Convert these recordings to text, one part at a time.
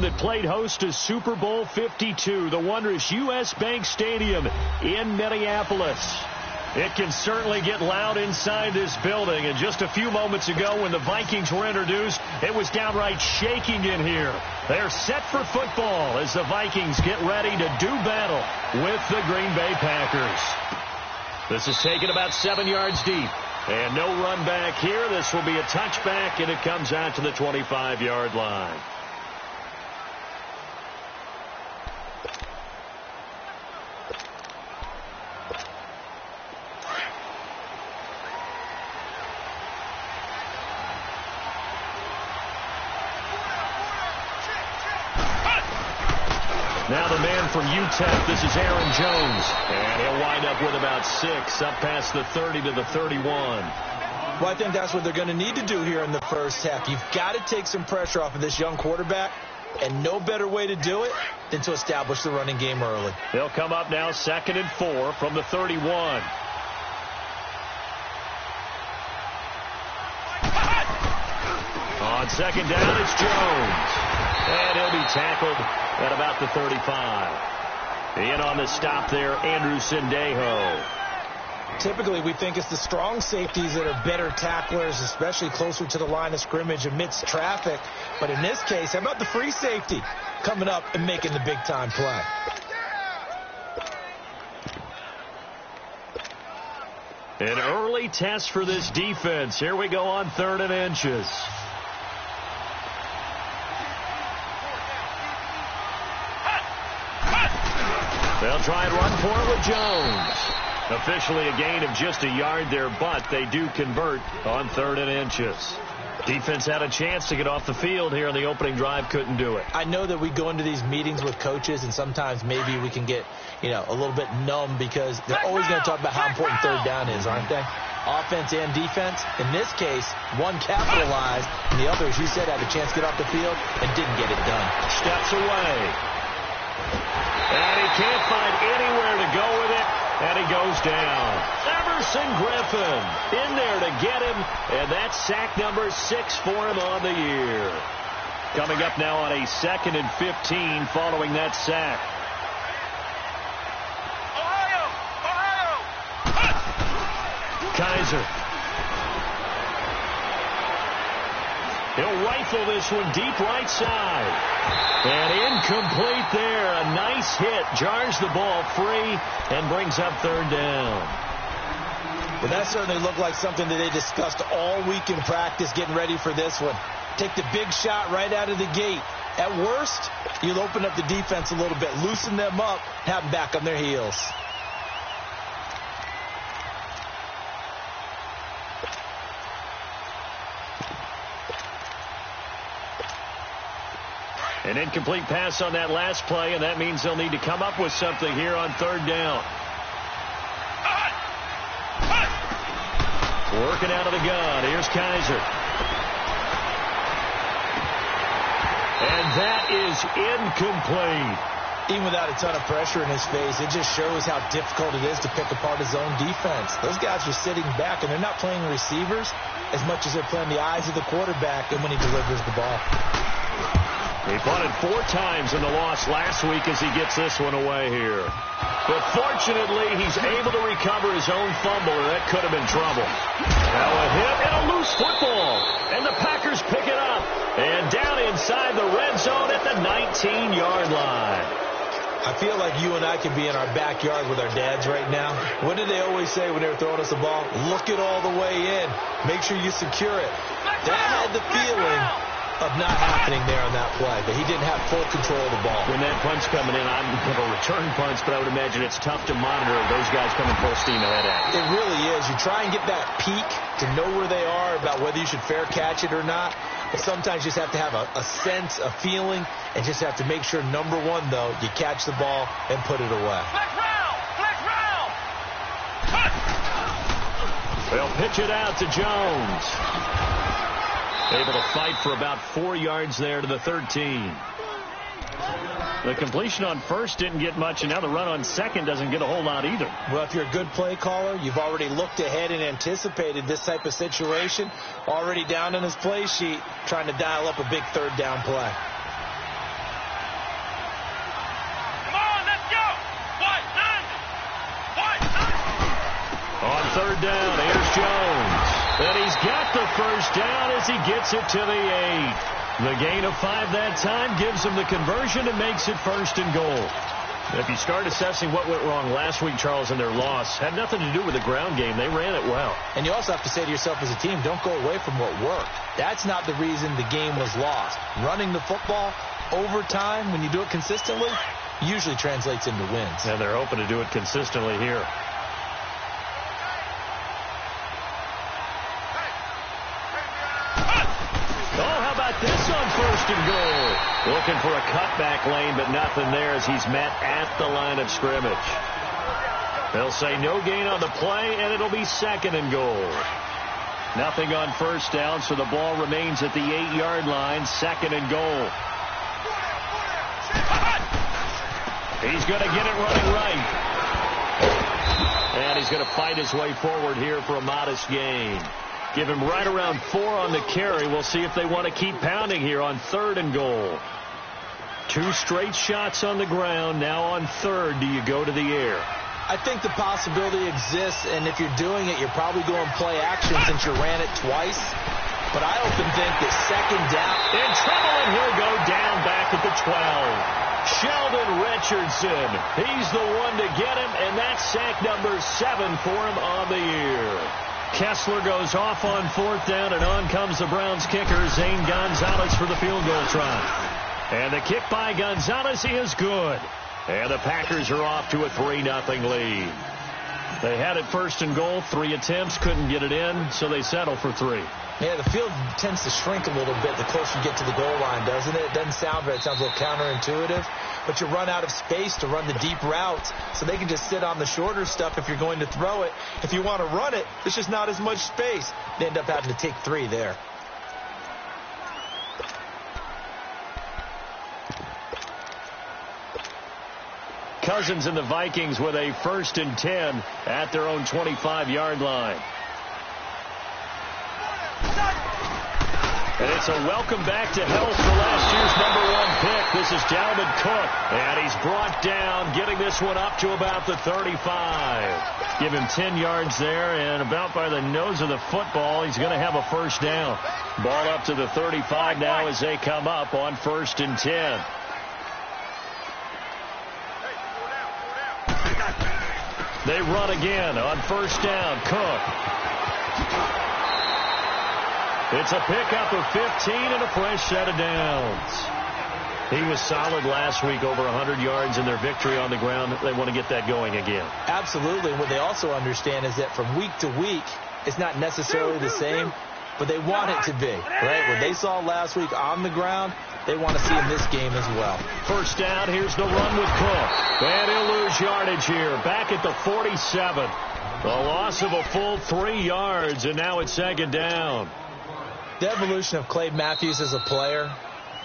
stadium that played host to Super Bowl 52, the wondrous U.S. Bank Stadium in Minneapolis. It can certainly get loud inside this building. And just a few moments ago when the Vikings were introduced, it was downright shaking in here. They're set for football as the Vikings get ready to do battle with the Green Bay Packers. This is taken about 7 yards deep. And no run back here. This will be a touchback, and it comes out to the 25-yard line. Now the man from UTEP, this is Aaron Jones. And he'll wind up with about 6, up past the 30 to the 31. Well, I think that's what they're going to need to do here in the first half. You've got to take some pressure off of this young quarterback, and no better way to do it than to establish the running game early. They'll come up now 2nd and 4 from the 31. On 2nd down, it's Jones. And he'll be tackled at about the 35. In on the stop there, Andrew Sendejo. Typically, we think it's the strong safeties that are better tacklers, especially closer to the line of scrimmage amidst traffic. But in this case, how about the free safety coming up and making the big-time play? An early test for this defense. Here we go on 3rd and inches. They'll try and run for it with Jones. Officially a gain of just a yard there, but they do convert on 3rd and inches. Defense had a chance to get off the field here in the opening drive, couldn't do it. I know that we go into these meetings with coaches, and sometimes maybe we can get, a little bit numb because they're always going to talk about how important 3rd down is, aren't they? Offense and defense. In this case, one capitalized, and the other, as you said, had a chance to get off the field and didn't get it done. Steps away. And he can't find anywhere to go with it. And he goes down. Everson Griffin in there to get him. And that's sack number 6 for him on the year. Coming up now on a 2nd and 15 following that sack. Kaiser. He'll rifle this one deep right side. And incomplete there. A nice hit. Jars the ball free and brings up 3rd down. Well, that certainly looked like something that they discussed all week in practice getting ready for this one. Take the big shot right out of the gate. At worst, you'll open up the defense a little bit, loosen them up, have them back on their heels. An incomplete pass on that last play, and that means they'll need to come up with something here on 3rd down. Working out of the gun. Here's Kaiser. And that is incomplete. Even without a ton of pressure in his face, it just shows how difficult it is to pick apart his own defense. Those guys are sitting back, and they're not playing receivers as much as they're playing the eyes of the quarterback and when he delivers the ball. He punted 4 times in the loss last week as he gets this one away here. But fortunately, he's able to recover his own fumble, or that could have been trouble. Now a hit and a loose football. And the Packers pick it up. And down inside the red zone at the 19-yard line. I feel like you and I could be in our backyard with our dads right now. What did they always say when they were throwing us the ball? Look it all the way in. Make sure you secure it. That had the feeling of not happening there on that play, but he didn't have full control of the ball. When that punch coming in, I'm going to return punch, but I would imagine it's tough to monitor those guys coming full steam ahead at you. It really is. You try and get that peek to know where they are, about whether you should fair catch it or not, but sometimes you just have to have a sense, a feeling, and just have to make sure, number one, though, you catch the ball and put it away. They'll pitch it out to Jones. Able to fight for about 4 yards there to the 13. The completion on first didn't get much, and now the run on second doesn't get a whole lot either. Well, if you're a good play caller, you've already looked ahead and anticipated this type of situation. Already down on his play sheet, trying to dial up a big 3rd down play. third down. Here's Jones. And he's got the first down as he gets it to the 8. The gain of 5 that time gives him the conversion and makes it first and goal. If you start assessing what went wrong last week, Charles, in their loss, had nothing to do with the ground game. They ran it well. And you also have to say to yourself as a team, don't go away from what worked. That's not the reason the game was lost. Running the football over time, when you do it consistently, usually translates into wins. And they're hoping to do it consistently here. This on first and goal. Looking for a cutback lane, but nothing there as he's met at the line of scrimmage. They'll say no gain on the play, and it'll be second and goal. Nothing on first down, so the ball remains at the 8-yard line, second and goal. He's going to get it running right. And he's going to fight his way forward here for a modest gain. Give him right around 4 on the carry. We'll see if they want to keep pounding here on third and goal. 2 straight shots on the ground. Now on third, do you go to the air? I think the possibility exists, and if you're doing it, you're probably going play action since you ran it twice. But I often think that second down. In trouble, and he'll go down back at the 12. Sheldon Richardson. He's the one to get him, and that's sack number 7 for him on the year. Kessler goes off on fourth down, and on comes the Browns kicker, Zane Gonzalez, for the field goal try. And the kick by Gonzalez is good. And the Packers are off to a 3-0 lead. They had it first and goal, 3 attempts, couldn't get it in, so they settle for 3. Yeah, the field tends to shrink a little bit the closer you get to the goal line, doesn't it? It doesn't sound right. It sounds a little counterintuitive. But you run out of space to run the deep routes, so they can just sit on the shorter stuff if you're going to throw it. If you want to run it, there's just not as much space. They end up having to take 3 there. Cousins and the Vikings with a 1st and 10 at their own 25-yard line. And it's a welcome back to health for last year's #1 pick. This is Dalvin Cook. And he's brought down, getting this one up to about the 35. Give him 10 yards there, and about by the nose of the football, he's going to have a first down. Ball up to the 35 now as they come up on 1st and 10. They run again on first down. Cook. It's a pickup of 15 and a fresh set of downs. He was solid last week, over 100 yards in their victory on the ground. They want to get that going again. Absolutely. What they also understand is that from week to week, it's not necessarily the same, but they want it to be, right? What they saw last week on the ground, they want to see in this game as well. First down, here's the run with Cook. And he'll lose yardage here, back at the 47. A loss of a full 3 yards, and now it's second down. The evolution of Clay Matthews as a player,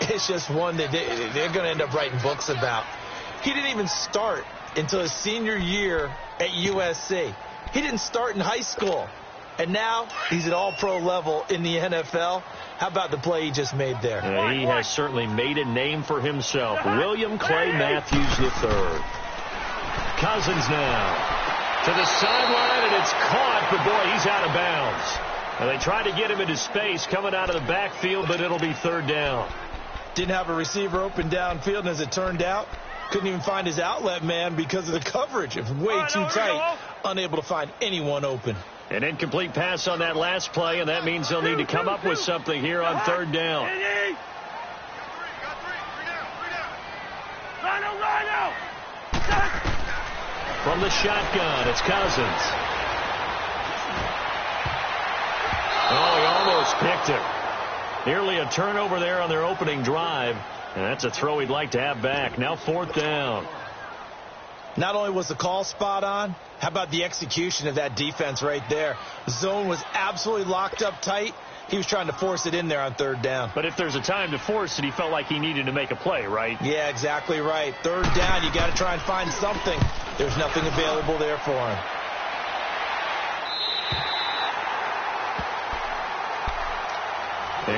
it's just one that they're going to end up writing books about. He didn't even start until his senior year at USC. He didn't start in high school. And now he's at all-pro level in the NFL. How about the play he just made there? He has certainly made a name for himself. William Clay Matthews III. Cousins now to the sideline, and it's caught, but boy, he's out of bounds. And they tried to get him into space coming out of the backfield, but it'll be third down. Didn't have a receiver open downfield, and as it turned out, couldn't even find his outlet man because of the coverage. It was way too tight, unable to find anyone open. An incomplete pass on that last play, and that means they'll need to come up with something here on third down. From the shotgun, it's Cousins. Oh, he almost picked it. Nearly a turnover there on their opening drive. And that's a throw he'd like to have back. Now fourth down. Not only was the call spot on, how about the execution of that defense right there? The zone was absolutely locked up tight. He was trying to force it in there on third down. But if there's a time to force it, he felt like he needed to make a play, right? Yeah, exactly right. Third down, you got to try and find something. There's nothing available there for him.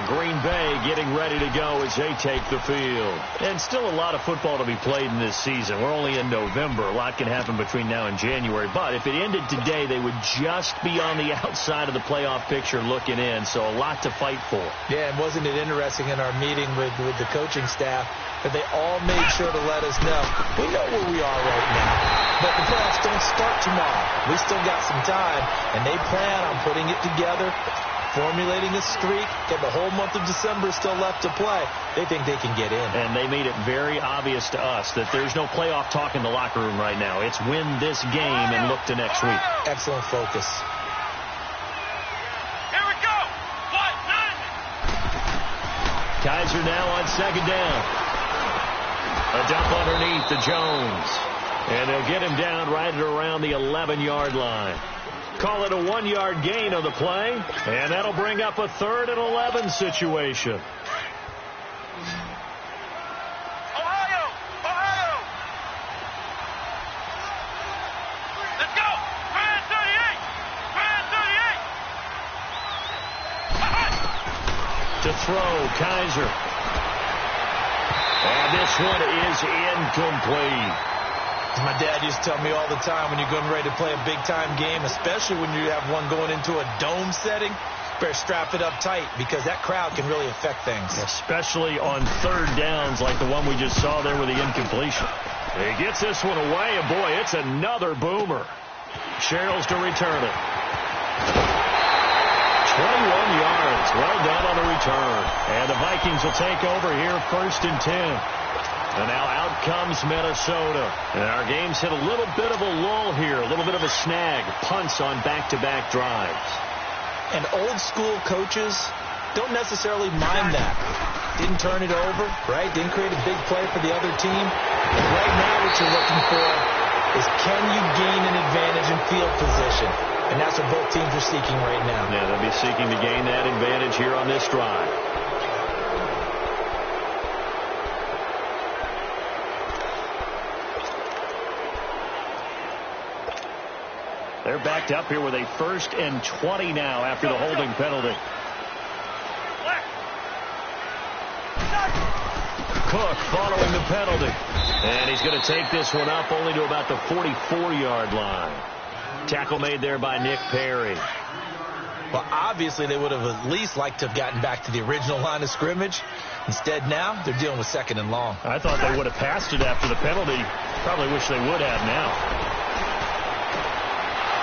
Green Bay getting ready to go as they take the field. And still a lot of football to be played in this season. We're only in November. A lot can happen between now and January. But if it ended today, they would just be on the outside of the playoff picture looking in. So a lot to fight for. Yeah, and wasn't it interesting in our meeting with the coaching staff that they all made sure to let us know, we know where we are right now, but the playoffs don't start tomorrow. We still got some time, and they plan on putting it together, formulating a streak, and the whole month of December is still left to play. They think they can get in. And they made it very obvious to us that there's no playoff talk in the locker room right now. It's win this game and look to next week. Excellent focus. Here we go. 1-9. Kaiser now on second down. A dump underneath to Jones. And they'll get him down right at around the 11-yard line. Call it a 1-yard gain on the play. And that'll bring up a 3rd and 11 situation. Ohio. Let's go. 38. To throw, Kaiser. And this one is incomplete. My dad used to tell me all the time, when you're getting ready to play a big-time game, especially when you have one going into a dome setting, better strap it up tight because that crowd can really affect things. Especially on 3rd downs like the one we just saw there with the incompletion. He gets this one away, and boy, it's another boomer. Sherrills to return it. 21 yards. Well done on the return. And the Vikings will take over here 1st and 10. And now out comes Minnesota. And our game's hit a little bit of a lull here, a little bit of a snag. Punts on back-to-back drives. And old-school coaches don't necessarily mind that. Didn't turn it over, right? Didn't create a big play for the other team. And right now what you're looking for is, can you gain an advantage in field position? And that's what both teams are seeking right now. Yeah, they'll be seeking to gain that advantage here on this drive. They're backed up here with a 1st and 20 now after the holding penalty. Cook following the penalty. And he's going to take this one up only to about the 44-yard line. Tackle made there by Nick Perry. Well, obviously they would have at least liked to have gotten back to the original line of scrimmage. Instead now, they're dealing with 2nd and long. I thought they would have passed it after the penalty. Probably wish they would have now.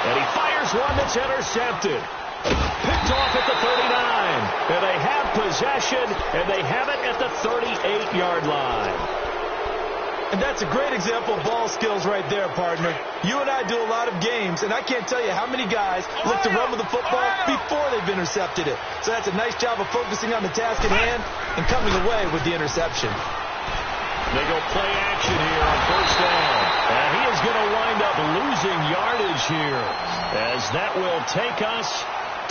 And he fires one that's intercepted. Picked off at the 39. And they have possession, and they have it at the 38-yard line. And that's a great example of ball skills right there, partner. You and I do a lot of games, and I can't tell you how many guys look to run with the football before they've intercepted it. So that's a nice job of focusing on the task at hand and coming away with the interception. They go play action here on 1st down. And he is going to wind up losing yardage here, as that will take us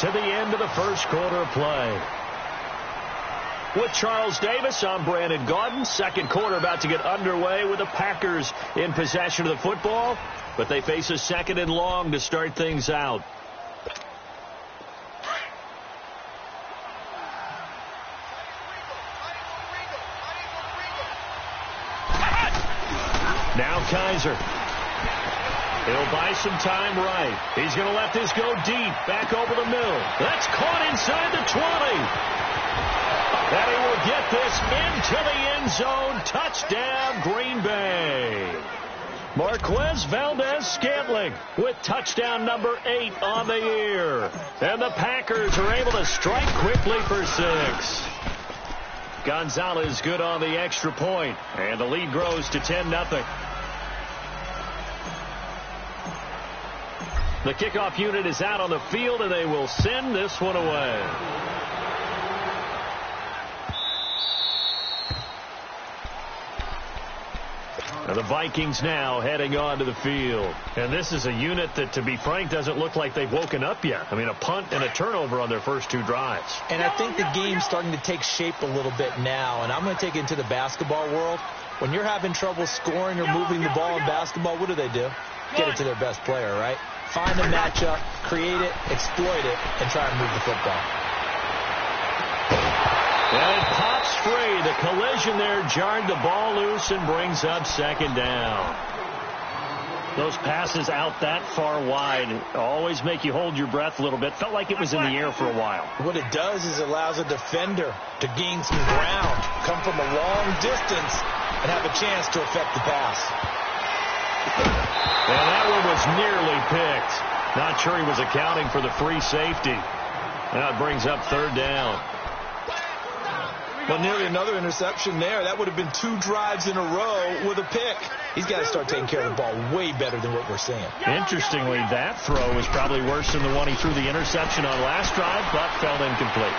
to the end of the 1st quarter of play. With Charles Davis, I'm Brandon Gaudin. 2nd quarter about to get underway with the Packers in possession of the football, but they face a 2nd and long to start things out. Now Kaiser. He'll buy some time right. He's going to let this go deep, back over the middle. That's caught inside the 20. And he will get this into the end zone. Touchdown, Green Bay. Marquez Valdez-Scantling with touchdown number 8 on the year. And the Packers are able to strike quickly for 6. Gonzalez good on the extra point, and the lead grows to 10-0. The kickoff unit is out on the field, and they will send this one away. And the Vikings now heading onto the field. And this is a unit that, to be frank, doesn't look like they've woken up yet. I mean, a punt and a turnover on their first 2 drives. And I think the game's starting to take shape a little bit now. And I'm going to take it into the basketball world. When you're having trouble scoring or moving the ball in basketball, what do? Get it to their best player, right? Find a matchup, create it, exploit it, and try and move the football. And it pops free. The collision there jarred the ball loose and brings up second down. Those passes out that far wide always make you hold your breath a little bit. Felt like it was in the air for a while. What it does is it allows a defender to gain some ground, come from a long distance, and have a chance to affect the pass. And that one was nearly picked. Not sure he was accounting for the free safety. Now it brings up third down. Well, nearly another interception there. That would have been 2 drives in a row with a pick. He's got to start taking care of the ball way better than what we're seeing. Interestingly, that throw was probably worse than the one he threw the interception on last drive, but felt incomplete.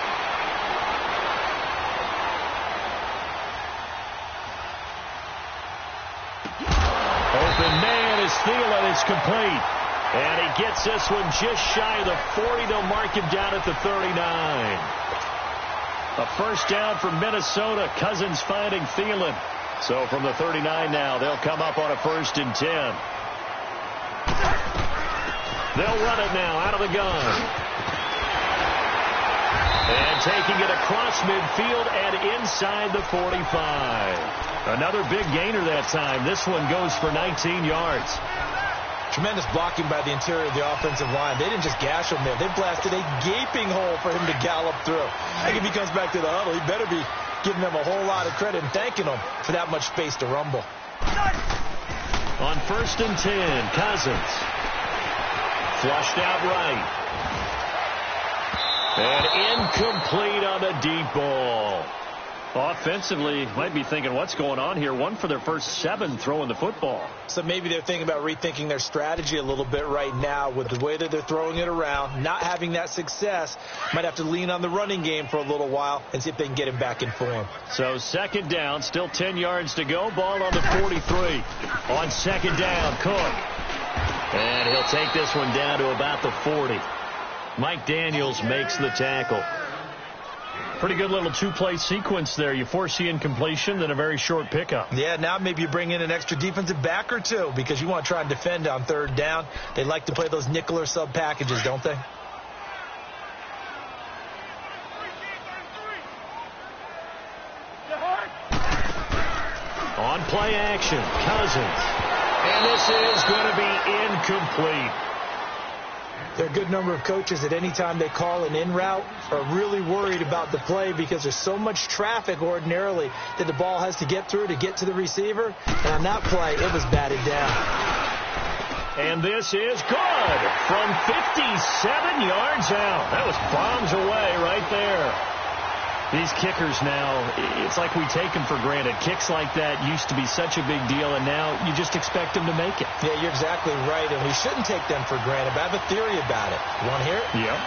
Open man is Thielen. It's complete. And he gets this one just shy of the 40. They'll mark him down at the 39. A first down for Minnesota. Cousins finding Thielen. So from the 39 now, they'll come up on a 1st and 10. They'll run it now out of the gun. And taking it across midfield and inside the 45. Another big gainer that time. This one goes for 19 yards. Tremendous blocking by the interior of the offensive line. They didn't just gash him there. They blasted a gaping hole for him to gallop through. I think if he comes back to the huddle, he better be giving them a whole lot of credit and thanking them for that much space to rumble. On 1st and 10, Cousins. Flushed out right. And incomplete on the deep ball. Offensively, might be thinking, what's going on here? 1 for their first 7 throwing the football. So maybe they're thinking about rethinking their strategy a little bit right now with the way that they're throwing it around, not having that success. Might have to lean on the running game for a little while and see if they can get him back in form. So 2nd down, still 10 yards to go. Ball on the 43. On 2nd down, Cook. And he'll take this one down to about the 40. Mike Daniels makes the tackle. Pretty good little 2-play sequence there. You force the incompletion, then a very short pickup. Yeah, now maybe you bring in an extra defensive back or 2 because you want to try and defend on 3rd down. They like to play those nickel or sub packages, don't they? On play action, Cousins. And this is going to be incomplete. There are a good number of coaches at any time they call an in route are really worried about the play because there's so much traffic ordinarily that the ball has to get through to get to the receiver. And on that play, it was batted down. And this is good from 57 yards out. That was bombs away right there. These kickers now, it's like we take them for granted. Kicks like that used to be such a big deal, and now you just expect them to make it. Yeah, you're exactly right, and we shouldn't take them for granted. But I have a theory about it. You want to hear it? Yeah.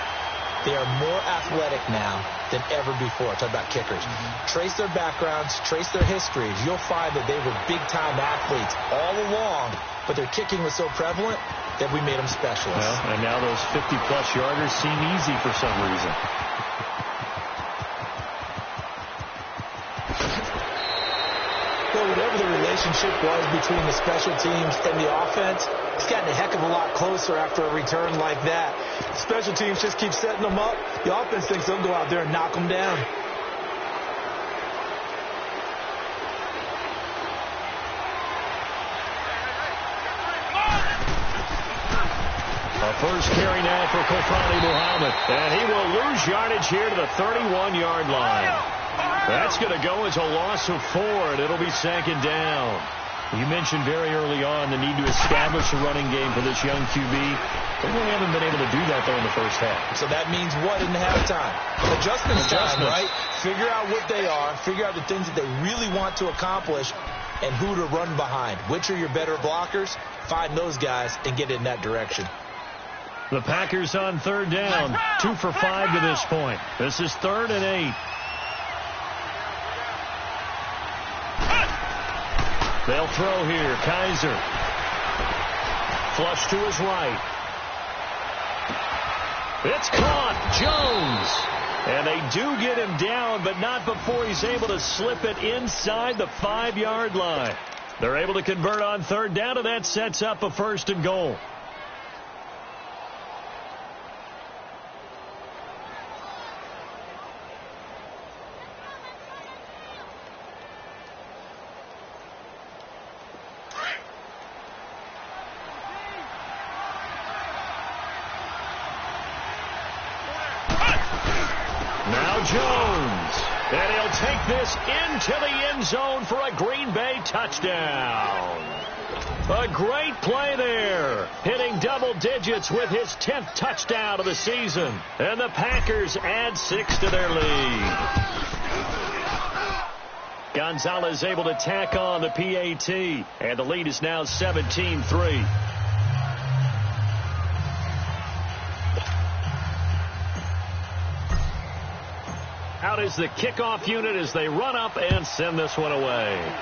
They are more athletic now than ever before. Talk about kickers. Trace their backgrounds, trace their histories. You'll find that they were big-time athletes all along, but their kicking was so prevalent that we made them specialists. Well, and now those 50-plus yarders seem easy for some reason. Well, whatever the relationship was between the special teams and the offense, it's gotten a heck of a lot closer after a return like that. Special teams just keep setting them up. The offense thinks they'll go out there and knock them down. A first carry now for Kofani Muhammad. And he will lose yardage here to the 31-yard line. That's going to go as a loss of 4, and it'll be 2nd down. You mentioned very early on the need to establish a running game for this young QB. They really haven't been able to do that, though, in the first half. So that means what in the halftime? Adjustments time, right? Figure out what they are, figure out the things that they really want to accomplish, and who to run behind. Which are your better blockers? Find those guys and get in that direction. The Packers on 3rd down, 2 for 5 to this point. This is 3rd and 8. They'll throw here. Kaiser. Flush to his right. It's caught. Jones. And they do get him down, but not before he's able to slip it inside the 5-yard line. They're able to convert on 3rd down, and that sets up a 1st and goal. this into the end zone for a Green Bay touchdown. A great play there, hitting double digits with his 10th touchdown of the season. And the Packers add 6 to their lead. Gonzalez able to tack on the PAT, and the lead is now 17-3. Out is the kickoff unit as they run up and send this one away.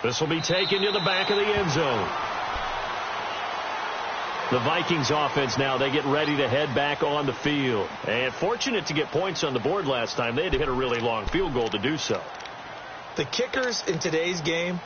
This will be taken to the back of the end zone. The Vikings offense now, they get ready to head back on the field. And fortunate to get points on the board last time. They had to hit a really long field goal to do so. The kickers in today's game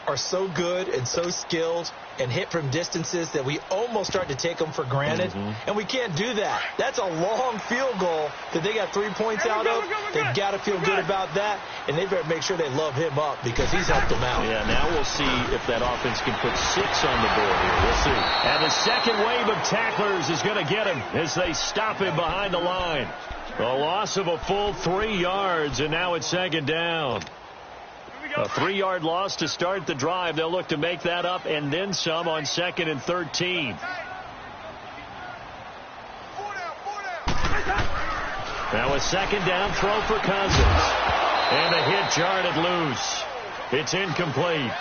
are so good and so skilled and hit from distances that we almost start to take them for granted. And we can't do that. That's a long field goal that they got 3 points out of. They've got to feel good about that, and they better make sure they love him up because he's helped them out. Yeah, now we'll see if that offense can put 6 on the board here. We'll see. And the second wave of tacklers is going to get him as they stop him behind the line. A loss of a full 3 yards, and now it's second down. A 3-yard loss to start the drive. They'll look to make that up and then some on 2nd and 13. Now a second down throw for Cousins. And a hit jarred loose. It's incomplete.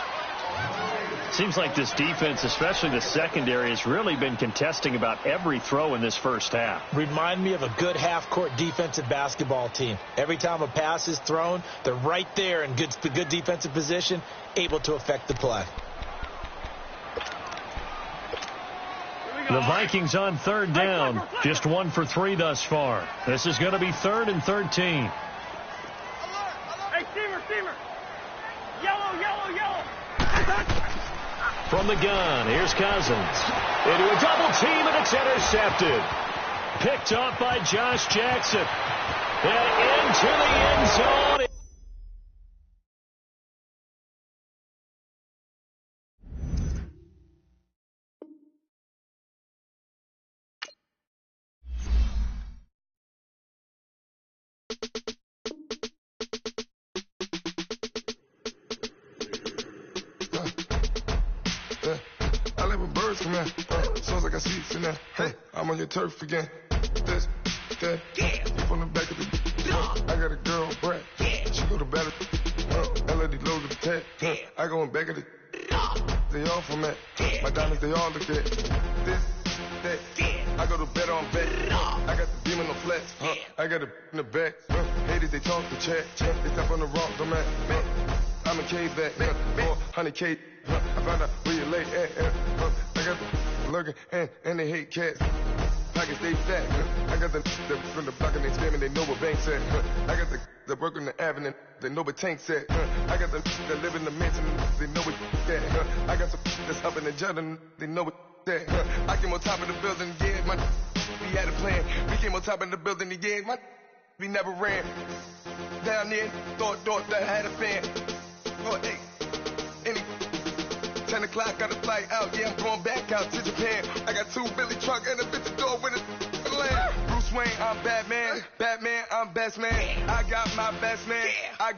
Seems like this defense, especially the secondary, has really been contesting about every throw in this first half. Remind me of a good half-court defensive basketball team. Every time a pass is thrown, they're right there in good defensive position, able to affect the play. The Vikings on third down, just 1 for 3 thus far. This is going to be 3rd and 13. Hey, Steamer. Yellow. From the gun, here's Cousins. Into a double team, and it's intercepted. Picked off by Josh Jackson. And into the end zone. Sounds like I see it in there. Hey, I'm on your turf again. This, that, you from the back of the. I got a girl, Brad. She go to battle. LED load of the tech. I go in back of the. They all from that. My diamonds, they all look at. This, that. I go to bet on bet. I got the demon on flex. I got it in the back. Haters, they talk to chat. They step on the rock, the man. I'm a cave back. 400K. I found out where you lay at. I got the lurking and they hate cats. Pockets they fat. I got the from the block and they scamming, they know what banks at. I got the work on the avenue, they know what tanks at. I got the that live in the mansion, they know what that. I got some that's up in the jungle, they know what that. I came on top of the building, yeah, my we had a plan. We came on top of the building, yeah, my we never ran. Down there, thought that I had a fan. Oh, hey, any 10 o'clock, got a flight out, yeah, I'm going back out to Japan. I got 2 Billy truck and a bitch door with a land. Bruce Wayne, I'm Batman, I'm best man. I got my best man, I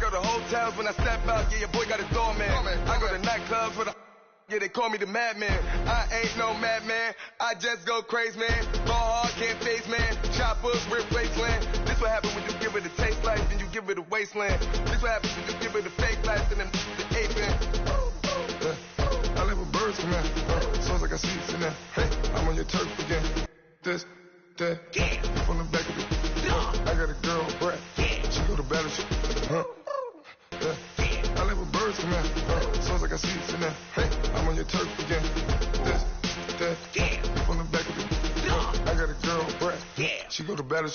go to hotels when I step out, yeah, your boy got a doorman. I go to nightclubs with a, yeah, they call me the madman. I ain't no madman, I just go crazy, man. Go hard, can't face, man. Choppers, we're wasteland. This what happens when you give it a taste life, then you give it a wasteland. This what happens when you give it a fake life, and then the ape man. I live with birds from there. Sounds like I see it in there. Hey, I'm on your turf again. This, that, from the back of the. I got a girl, Brad. She go to battle. I live with birds from there. Sounds like I see it in there. Hey, I'm on your turf again. This, that, from the back of the. I got a girl, Brad. She go to battle.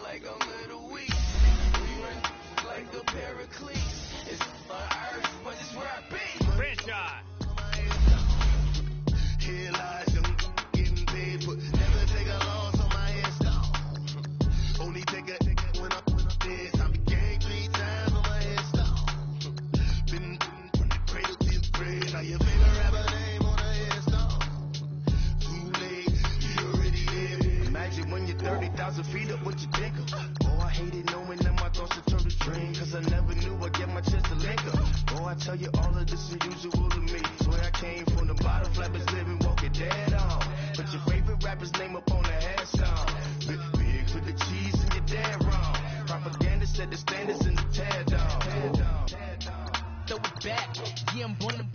Like a little weak. We run like the God. Here lies young, getting paid, but never take a loss on my headstone. Only take a when I'm dead. Time to gang 3 times on my headstone. Been from the cradle to the grave. Now your favorite rapper name on a headstone. Too late, you already there. Imagine when you're 30,000 feet up, what you think of? Oh, I hated knowing that my thoughts would turn to dream, cause I never knew I'd get my chance to link up. Oh, I tell you all of this unusual to me. Swear I came from the bottom, flappers living, walking dead on. Put your favorite rapper's name up on the headstone. Big for the cheese and you're dead wrong. Propaganda set the standards in the tear down. Throw it back, yeah, I'm born to.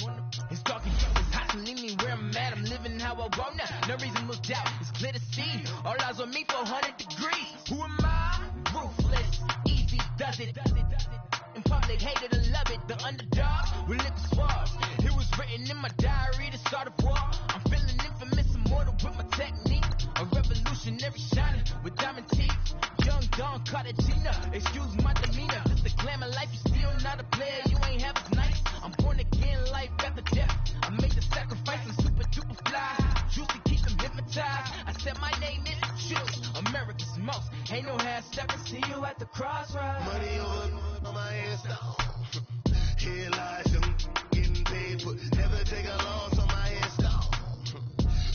It's dark and it's hot, so leave me where I'm at. I'm living how I want now. No reason to look doubt, it's clear to see. All eyes on me for 100 degrees. Who am I? Ruthless, easy does it. In public, hated and love it. The underdog will live the swabs. It was written in my diary to start a war. I'm feeling infamous, immortal with my technique. A revolutionary shining with diamond teeth. Young Don Cartagena, excuse my demeanor. This the glamour life, you still not a player. You ain't half as nice. I'm born again, life after death. I made the sacrifice, I'm super duper fly. Used to keep them hypnotized. I said my name is Juice, America's most. Ain't no half stepping, see you at the crossroads. Money over on my headstone. Here lies young, getting paid, but never take a loss on my headstone.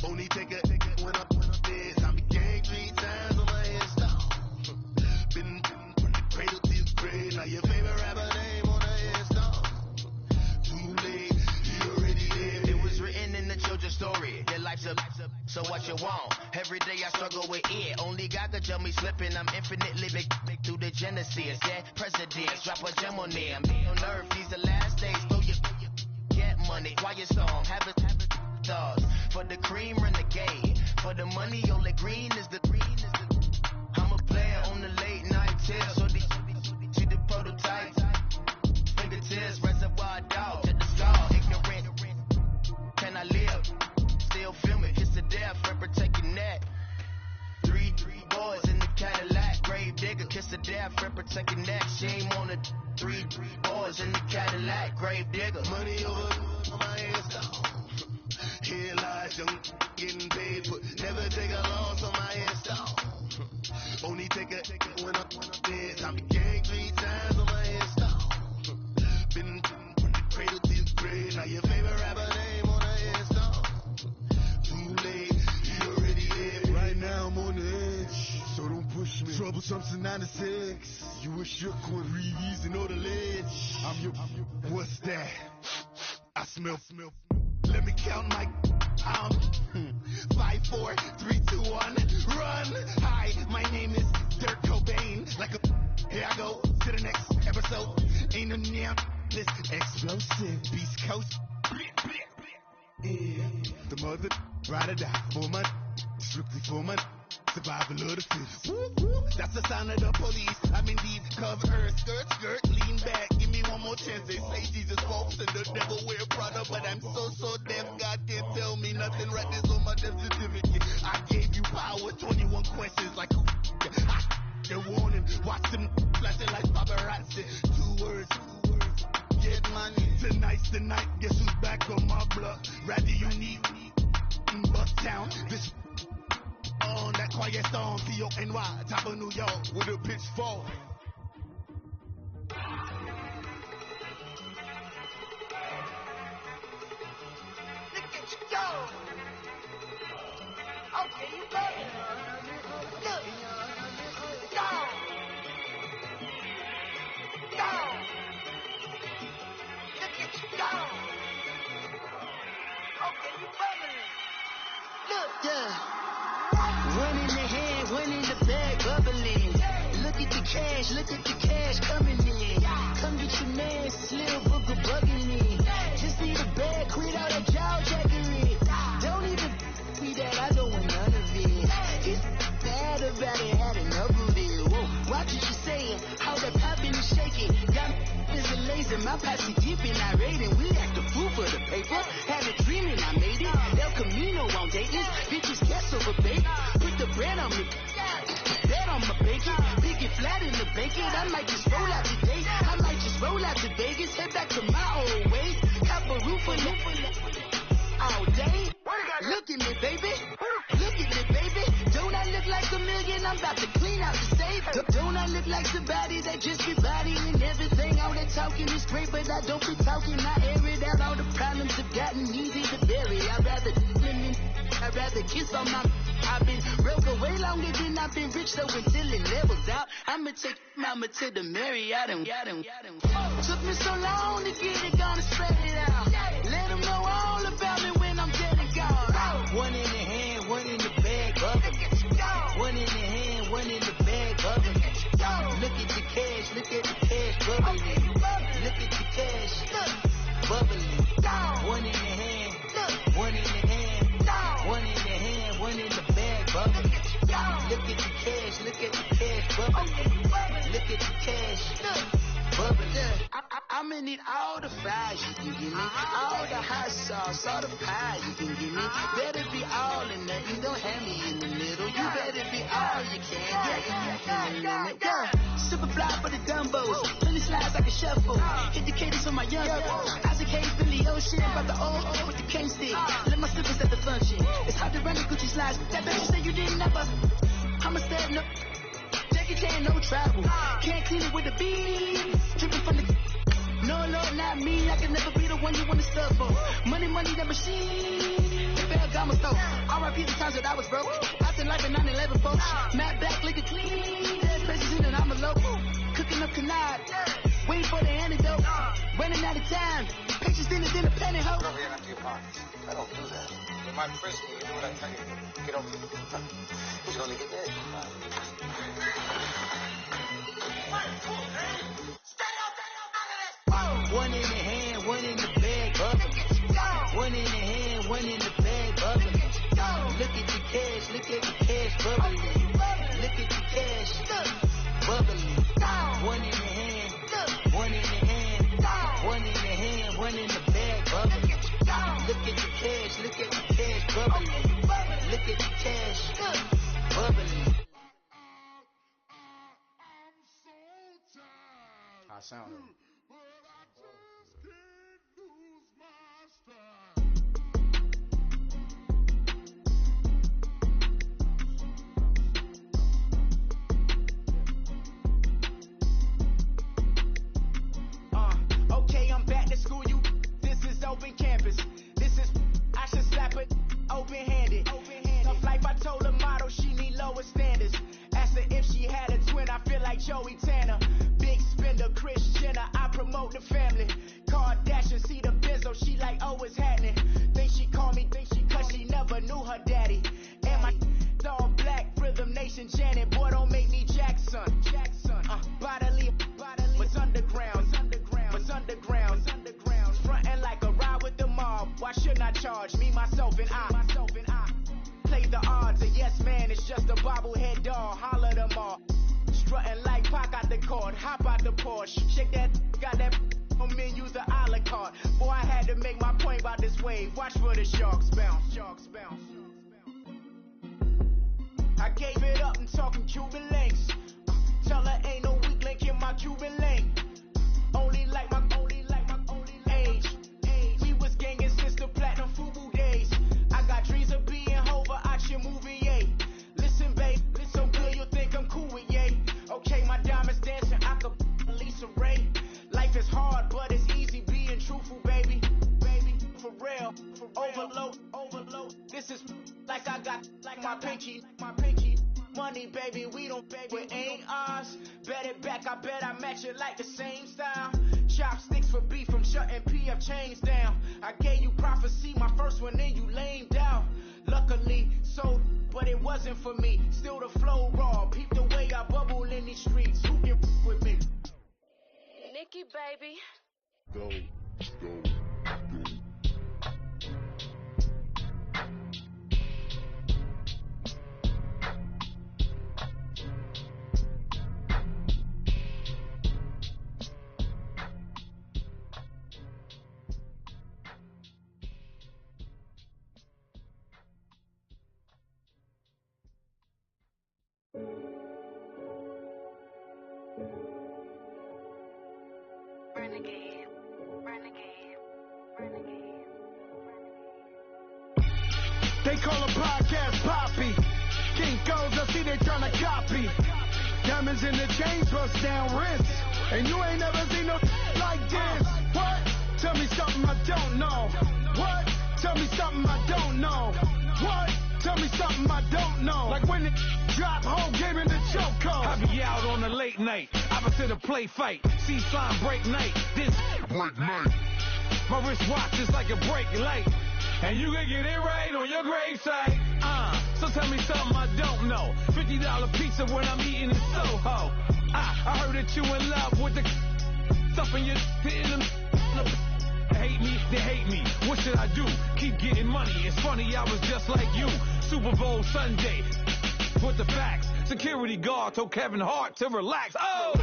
Only take a when I'm dead. Time to gang 3 times on my headstone. Been from the cradle to the grave. Now your favorite rapper name on a headstone. Too late, you already there. It was written in the children's story. Your life's a so what you want. Every day I struggle with it. Only God could tell me slipping. I'm infinitely big through the genesis. Yeah, presidents drop a gem on there. I'm on earth. These the last days. Throw your get money. Quiet storm. Have it thoughts. For the cream renegade. For the money, only green is the green. I'm a player on the late night tip. So see the prototype. Fingertips, reservoir dog to the skull. Ignorant. Can I live? Still film it. Kiss the death. Friend, protect your neck. Three boys in the Cadillac. Grave digger. Kiss the death. Friend, protect your neck. Shame on the three boys in the Cadillac. Grave digger. Money over on my headstone. Here lies young, getting paid, but never take a loss on my headstone. Only take a when I'm dead. Time to gang 3 times on my headstone. Been from the cradle to the grave. Now your favorite rapper name on a headstone. Too late, you already there. Right now I'm on the edge, so don't push me. Troublesome since 96. You were shook one, breeze and all the ledge. I'm your. What's that? I smell. Let me count my 5, 4, 3, 2, 1, run. Hi, my name is Dirk Cobain. Like a here I go to the next episode. Ain't no damn this explosive Beast Coast. Yeah, the mother ride or die for my strictly for my survival of the fittest. That's the sound of the police. I'm indeed covered. Skirt, lean back. Give me one more chance. They say Jesus walks and the devil wear Prada, but I'm so deaf. God can't tell me nothing. Right this on my death certificate. I gave you power. 21 questions like they're warning. Watch them flashing like paparazzi. 2 words. Get money. Tonight's the night. Guess who's back on my block? Rather unique. Bucktown. This on that quiet storm, T-O-N-Y, top of New York, with a pitchfork. Look at you go. Okay, you got it. Look. Go. Look at you go. Okay, you bubbling. Look. Yeah. One in the hand, one in the bag, bubbling. Look at the cash coming in. Come get your man, Slim Booker bugging me. Just need a bag, quit all that jaw jackery. Don't even me that, I don't want none of it. It's bad about it, had enough of it. Whoa, watch what you saying, how that poppin' and shaking. Got me is a laser, my posse deep and irate, and we act the fool for the paper. Had a dream and I made it. El Camino on Dayton, bitches guess over bacon. Put the bread on me, bet on my bacon. Big it flat in the bacon. I might just roll out today. I might just roll out to Vegas, head back to my old way. Cop a roof on the I don't be talking, I air it out. All the problems have gotten easy to bury. I'd rather kiss on my. I've been broke way longer than I've been rich, so until it levels out, I'ma take mama to the Marriott and took me so long to get it, gonna spread it out. Let them know all about me when I'm dead and gone. One in the hand, one in the bag, bubbling. One in the hand, one in the bag, bubbling. Look at the cash, look at the cash, bubbling. Look at the cash, bubbling. One in the hand, one in the hand, one in the hand, one in the bag, bubbling. Look at the cash, look at the cash, bubbling. Look at the cash, bubbling. I'ma need all the fries you can give me, all the hot sauce, all the pie you can give me. Better be all in nothing, don't have me in the middle. You better be all you can. Yeah. Super fly for the dumbos, plenty slides like a shuffle. Hit the cadence on my young. Isaac Hayes, Billy Ocean, about the old with the cane stick. Let my slippers at the function. It's hard to run the Gucci slides. That bitch you say you didn't never. I'ma stand up. Jackie Chan, no travel. Can't clean it with the beat. Dripping from the. No, Lord, not me. I can never be the one you want to stuff for. Money, the machine. The bell got my stove. R.I.P. the times that I was broke. I said life in 9/11, folks. Matte black, liquor clean. There's places in and I'm a local. Cooking up canard. Waiting for the antidote. Running out of time. Patience thinner than a penny hoe. Over here and empty your pockets. I don't do that. In my prison, you do what I tell you to. Get over here. You're gonna get dead. One in the hand, one in the bag, bubbling. One in the hand, one in the bag, bubbling. Look at the cash, look at the cash, bubbling. Look at the cash, bubbling. One in the hand, one in the hand, one in the hand, one in the bag, bubbling. Look at the cash, look at the cash, bubbling. Look at the cash, bubbling. I sound it. Okay, I'm back to school, you. This is open campus. This is, I should slap it open-handed. Tough life, I told the model she need lower standards. Asked her if she had a twin, I feel like Joey Tanner. Big spender, Kris Jenner, I promote the family. Kardashian, see the Benzo, she like, oh, it's happening. Think she call me, cause she never knew her daddy. And my all black, Rhythm Nation, Janet, boy, don't make me Jackson. Bodily, what's underground, what's underground, frontin' like a ride with the mob. Why shouldn't I charge me, myself, and I? Play the odds, a yes man, it's just a bobblehead doll. Holler them all. Strutting like Pac out the court, hop out the Porsche. Shake that, got that on menus, the a la carte. Boy, I had to make my point about this wave. Watch for the sharks bounce, sharks bounce. I gave it up, I'm talking Cuban links. Tell her ain't no weak link in my Cuban link. Only like my age. We was gangin' since the platinum FUBU days. I got dreams of being Hova out your movie, yay. Listen, babe, so good you'll think I'm cool with yay. Okay, my diamonds dancing, I could Lisa Ray. Life is hard, but it's easy being truthful, baby. For real, overload. This is like I got like my pinky. Money, baby, we don't pay, it ain't ours. Bet it back, I bet I match it like the same style. Chopsticks for beef from shutting PF chains down. I gave you prophecy, my first one, then you lamed out. Luckily, sold, but it wasn't for me. Still the flow raw, peep the way I bubble in these streets. Who can with me? Nikki, baby. Go. They call a podcast Poppy. Kinkos, I see they tryna copy. Diamonds in the chains, bust down wrists. And you ain't never seen no like this. What? Tell me something I don't know. What? Tell me something I don't know. What? Tell me something I don't know. Like when it drop, whole game in the chokehold. I be out on a late night, opposite a play fight. See slime break night, this break night. My wristwatch is like a brake light, and you can get it right on your gravesite. So tell me something I don't know. $50 pizza when I'm eating in Soho. I heard that you in love with the stuff in your hate me, they hate me. What should I do? Keep getting money. It's funny, I was just like you. Super Bowl Sunday with the facts. Security guard told Kevin Hart to relax. Oh!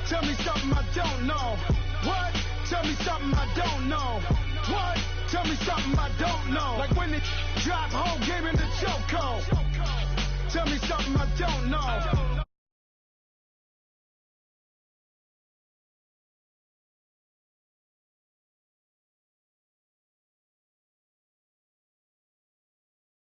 Tell me something I don't know. What? Tell me something I don't know. What? Tell me something I don't know. Like when it drop, whole game in the chokehold. Tell me something I don't know.